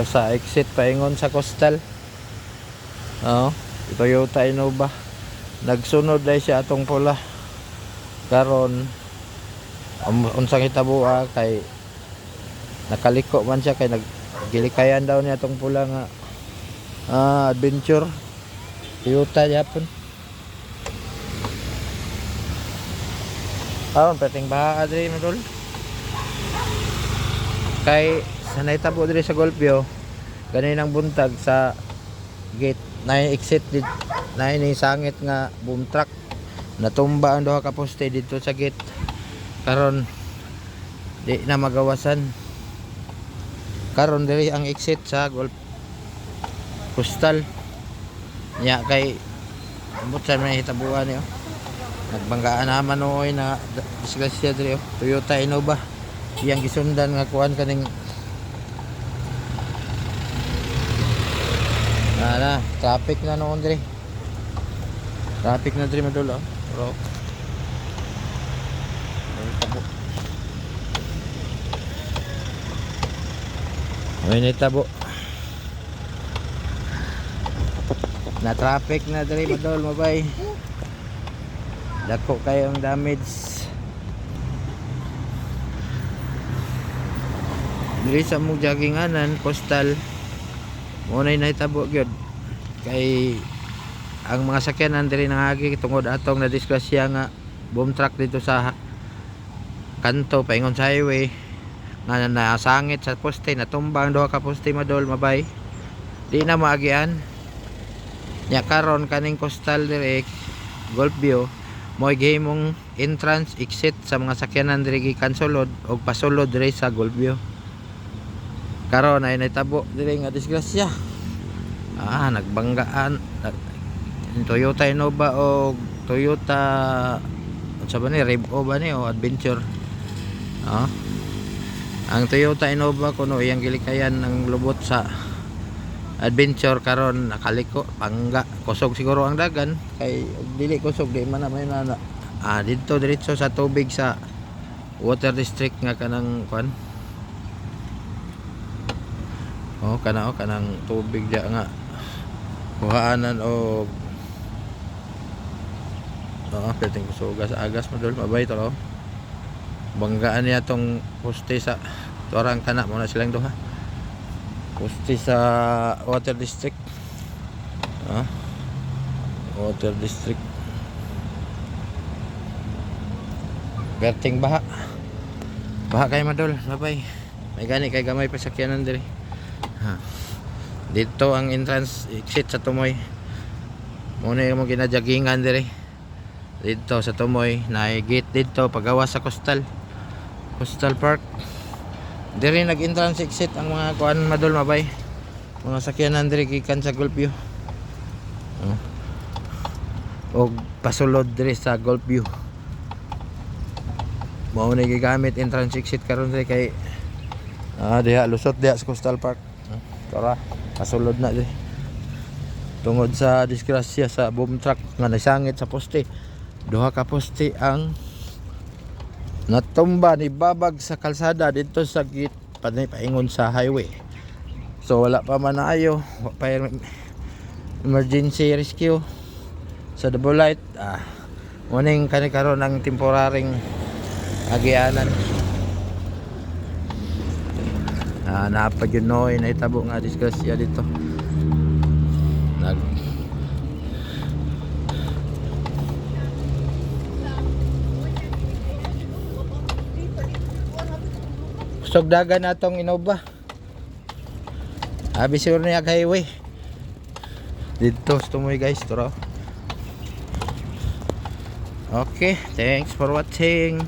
sa exit paingon sa coastal. Oh, Toyota Innova. Nagsunod dai siya atong pula. Karon unsang hitabuha kay nakaliko man siya kay naggilikayan daw niya atong pula nga adventure Toyota yapon. Pating baha diri madol. Kay sanay tabo diri sa Golfview ganinang buntag sa gate na exit na ini sangit nga boom truck natumba ang duha ka poste dito sa gate karon di na magawasan. Karon diri ang exit sa Golf Coastal nya kay ambot sa may hitabuan niyo nagbanggaan naman oy na disgrasya diri Toyota Innova iyang gisundan nga kuan kaning traffic na noon diri. Traffic na diri madol Pero may tabo. Na traffic na diri madol mabay. Dako kayong damage. Diri sa mong jogginganan coastal munay nahitabo gyud kay ang mga sakyanan diri nangagi tungod atong na disgrasya nga boom truck dito sa kanto paingon sa highway nga nasangit sa poste natumba ang duha ka poste madol mabay di na maagian nya karon kaning coastal diri Golfview mo gihimong entrance exit sa mga sakyanan diri gikan sulod og pasulod diri sa Golfview. Karon ay natabo diri nga disgrasya. Nagbanggaan Toyota Innova o Toyota unsa ba ni Revo ba ni o Adventure. Ang Toyota Innova kuno iyang gilikayan ng lubot sa Adventure karon nakaliko pangga kusog siguro ang dagan kay dili kusog di man na may nana. Dito diretso sa tubig sa water district nga kanang kuan. Kanang tubig dia nga kuhaanan o pwedeng sugas agas madol mabay to banggaan niya tong poste sa torang kana mo na silang duha poste sa water district water district perting baha kay madol mabay may gani kay gamay pa sakyanan diri. Dito ang entrance exit sa Tumoy muna yung ginajaggingan diri dito sa Tumoy na gate dito pagawas sa Coastal Park diri nag entrance exit ang mga kuan madol mabay mga sakyanan diri gikan sa Golfview og pasulod diri sa Golfview mao na gigamit entrance exit karon diri kay diha lusot diha sa Coastal Park. Tara pasulod na diri tungod sa disgrasya sa boom truck nga nasangit sa poste duha ka poste ang natumba ni babag sa kalsada dito sa gate paingon sa highway. So wala pa man ayo pa emergency rescue sa double light muning kani karon ang temporaring agianan. Napagyunoy na itabo nga disgrasya dito kusog dagan natong Innova bisur niya highway dito sa Tumoy guys turo. Okay, thanks for watching.